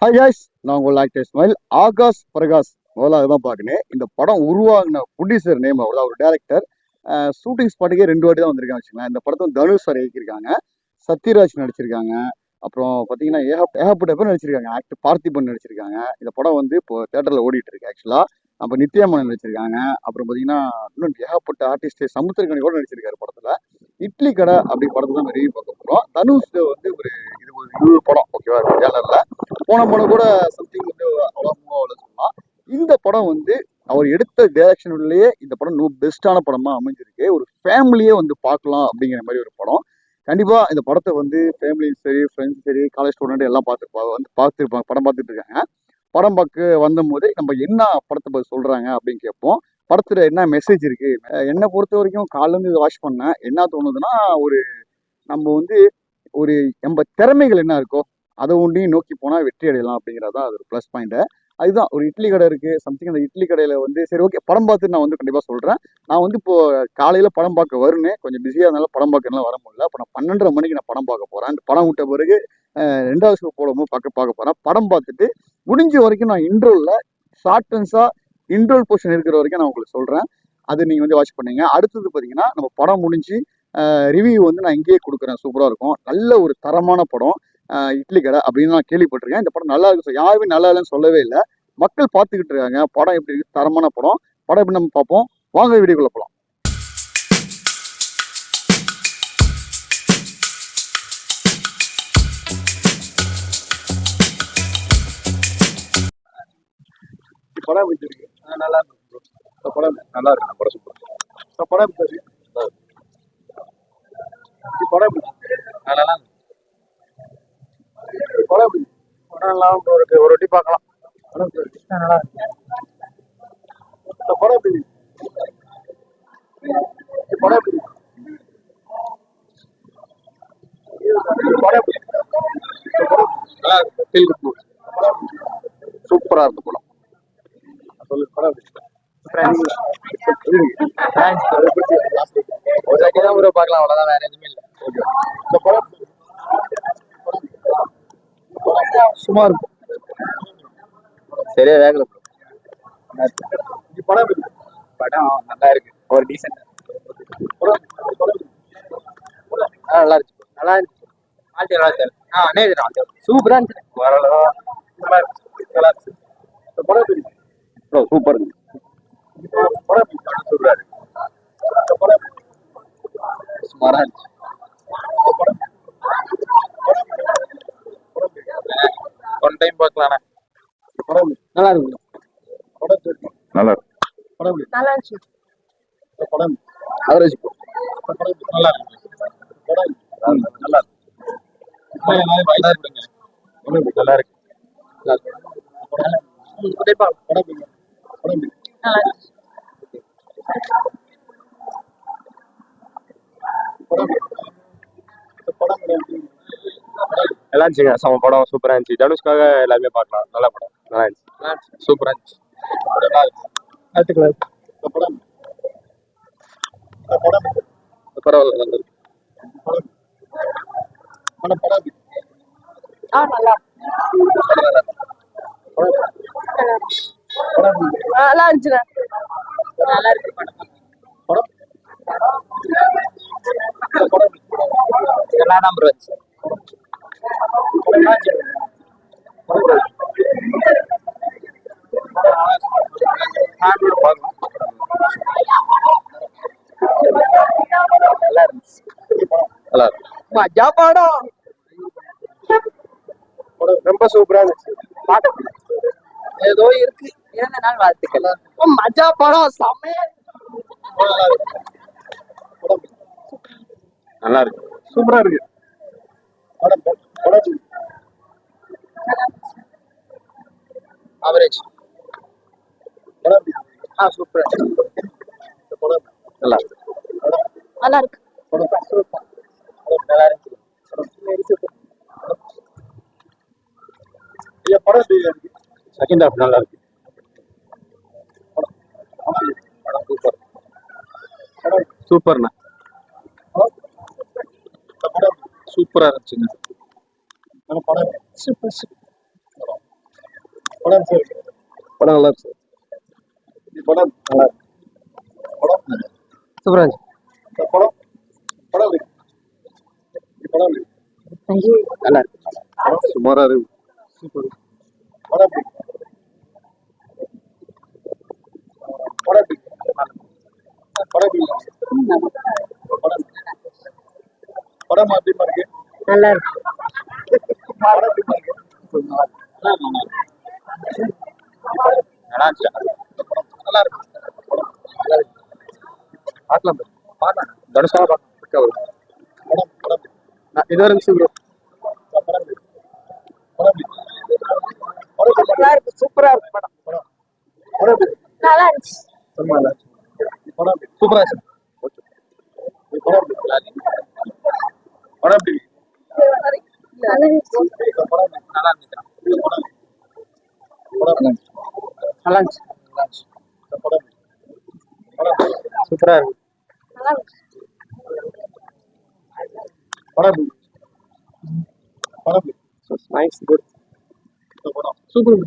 Hi guys, நான் உங்கள் actor smile. Akash Prakash முதல்ல அதுதான் பார்க்கணும். இந்த படம் உருவாகின ப்ரொடியூசர் நேம் அவர் டேரக்டர். ஷூட்டிங் ஸ்பாட்டுக்கே 2 வாட்டி தான் வந்திருக்காங்க வச்சுக்கலாம். இந்த படத்தை தனுஷ் சார் இயக்கியிருக்காங்க, சத்யராஜ் நடிச்சிருக்காங்க, அப்புறம் பார்த்தீங்கன்னா ஏகப்பட்ட பேர் நடிச்சிருக்காங்க. ஆக்டர் பார்த்திபன் நடிச்சிருக்காங்க. இந்த படம் வந்து இப்போ தேட்டரில் ஓடிட்டு இருக்கு ஆக்சுவலாக. அப்போ நித்யாமன் நடிச்சிருக்காங்க. அப்புறம் பார்த்தீங்கன்னா இன்னும் ஏகப்பட்ட ஆர்டிஸ்ட் சமுத்திரக்கனி கூட நடிச்சிருக்காரு படத்தில். இட்லி கடை அப்படி படத்தை தான் ரிவ்யூ பார்க்க போகிறோம். தனுஷ் வந்து இது ஒரு படம் ஓகேவா கேலரில். போன படம் கூட சம்திங் வந்து அவ்வளோ சொல்லலாம். இந்த படம் வந்து அவர் எடுத்த டைரக்ஷன்லயே இந்த படம் பெஸ்டான படமா அமைஞ்சிருக்கு. ஒரு ஃபேமிலியே வந்து பார்க்கலாம் அப்படிங்கிற மாதிரி ஒரு படம். கண்டிப்பா இந்த படத்தை வந்து ஃபேமிலியும் சரி, ஃப்ரெண்ட்ஸும் சரி, காலேஜ் ஸ்டூடெண்ட் எல்லாம் பார்த்துருப்பாங்க, படம் பார்த்துட்டு இருக்காங்க. படம் பார்க்க வந்தபோது நம்ம என்ன படத்தை பற்றி சொல்றாங்க அப்படின்னு கேட்போம். படத்துல என்ன மெசேஜ் இருக்கு. என்னை பொறுத்த வரைக்கும் காலைல இருந்து இதை வாட்ச் பண்ணேன். என்ன தோணுதுன்னா, ஒரு நம்ம வந்து ஒரு நம்ம திறமைகள் என்ன இருக்கோ அதை ஒன்றையும் நோக்கி போனால் வெற்றி அடையலாம் அப்படிங்கிறதான் அது ஒரு ப்ளஸ் பாயிண்ட். அதுதான் ஒரு இட்லி கடை இருக்கு சம்திங். அந்த இட்லி கடையில வந்து சரி ஓகே படம் பார்த்துட்டு நான் வந்து கண்டிப்பாக சொல்றேன். நான் வந்து இப்போ காலையில படம் பார்க்க வருவேன், கொஞ்சம் பிஸியாக இருந்தாலும் படம் பார்க்கலாம் வர முடியல. அப்போ நான் 12:30 மணிக்கு நான் படம் பார்க்க போறேன். படம் விட்ட பிறகு 2வது ஷோ போடும்போது பார்க்க போறேன். படம் பார்த்துட்டு முடிஞ்ச வரைக்கும் நான் இன்ட்ரோல்ல ஷார்ட் இன்ட்ரோல் போர்ஷன் இருக்கிற வரைக்கும் நான் உங்களுக்கு சொல்றேன். அது நீங்க வந்து வாட்ச் பண்ணீங்க. அடுத்தது பார்த்தீங்கன்னா நம்ம படம் முடிஞ்சு ரிவ்யூ வந்து நான் இங்கேயே கொடுக்குறேன். சூப்பராக இருக்கும். நல்ல ஒரு தரமான படம். இட்லி கடை அப்படின்னு நான் கேள்விப்பட்டிருக்கேன். இந்த படம் நல்லா இருக்கு, யாருமே நல்லா இல்லைன்னு சொல்லவே இல்லை. மக்கள் பார்த்துக்கிட்டு இருக்காங்க. படம் எப்படி இருக்கு, தரமான படம். படம் எப்படி நம்ம பார்ப்போம், வாங்க வீடியோக்குள்ள போகலாம். படம் எப்படி இருக்கு? நல்லா இருக்கு. படம் நல்லா இருக்கு. படம் சூப்பர். படம் எப்படி இருக்கு? படம் எப்படி நல்லா படம் எப்படி படம் நல்லா இருக்கு. ஒரு வாட்டி பார்க்கலாம். படம் நல்லா இருக்கு. படம் எப்படி படம் எப்படி படம் எப்படி நல்லா இருக்கு. சூப்பரா இருக்கு படம். சொல்லு படம் ஒரு பார்க்கலாம், அவ்வளவுதான், வேற எதுவுமே இல்லை. சும்மா இருக்கும், சரியா வேகல. படம் நல்லா இருக்கு, ஒரு டீசென்ட். நல்லா இருக்கு, நல்லா இருந்துச்சு. சூப்பரா இருந்துச்சு. சூப்பர் சுமாரா இருந்துச்சு. ஒன் டைம் பார்க்கலாம். நல்லா இருக்கு. நல்லா இருக்கு. நல்லா இருந்துச்சு. படம் ஆவரேஜ். நல்லா இருக்கு. நல்லா இருக்கு. நல்லா இருக்கு. நல்லா இருந்துச்சுங்க. சம படம் சூப்பரா இருந்துச்சு. தனுஷ்காக எல்லாருமே பார்க்கலாம். நல்ல படம், நல்லா இருந்துச்சு. சூப்பரா இருந்துச்சு. பரவாயில்ல, நல்லா இருக்கு. நல்லா இருந்துச்சு. நல்லா இருக்கு படம். நல்லா தான் ப்ரோ இருந்துச்சு. நல்லா இருந்துச்சு. நல்லா இருக்கு. மஜா படம் ரொம்ப சூப்பரா இருந்துச்சு. ஏதோ இருக்கு. 2 நாள் வாழ்த்துக்கள். மஜா படம் செம்மையா நல்லா இருக்கு. சூப்பரா இருக்கு. ஆவரேஜ். சூப்பர். நல்லா இருக்கு. நல்லா இருக்கு. நல்லா இருக்கு. செகண்ட் ஹாஃப் நல்லா இருக்கு. சூப்பர். சூப்பர்ண்ணா. சூப்பரா இருந்துச்சுங்க. சூப்பர். படம் நல்லா இருக்கு சார். படம் நல்லா இருக்கு. படம் சூப்பரா இருந்துச்சு. படம் படம் படம் நல்லா இருக்கு. சுமாரா இருக்கு. சூப்பர். படம் படம் படம் படம் அதிகமா இருக்கு. நல்லா இருக்கு. படம் அதிகமா இருக்கு. நல்லா இருந்துச்சு. நல்லா இருக்கு. பார்க்கலாம் பார்க்கலாம். தனுஷாக பார்க்கலாம். இது வரைக்கும் சூப்பரா இருக்கு படம். நல்லா இருந்துச்சு. சூப்பரா இருக்கு. படம் எப்படி நல்லா இருந்துச்சு. நல்லா இருந்துச்சு. சூப்பரா இருக்கு. படம் நைஸ் குட். சூப்பர்.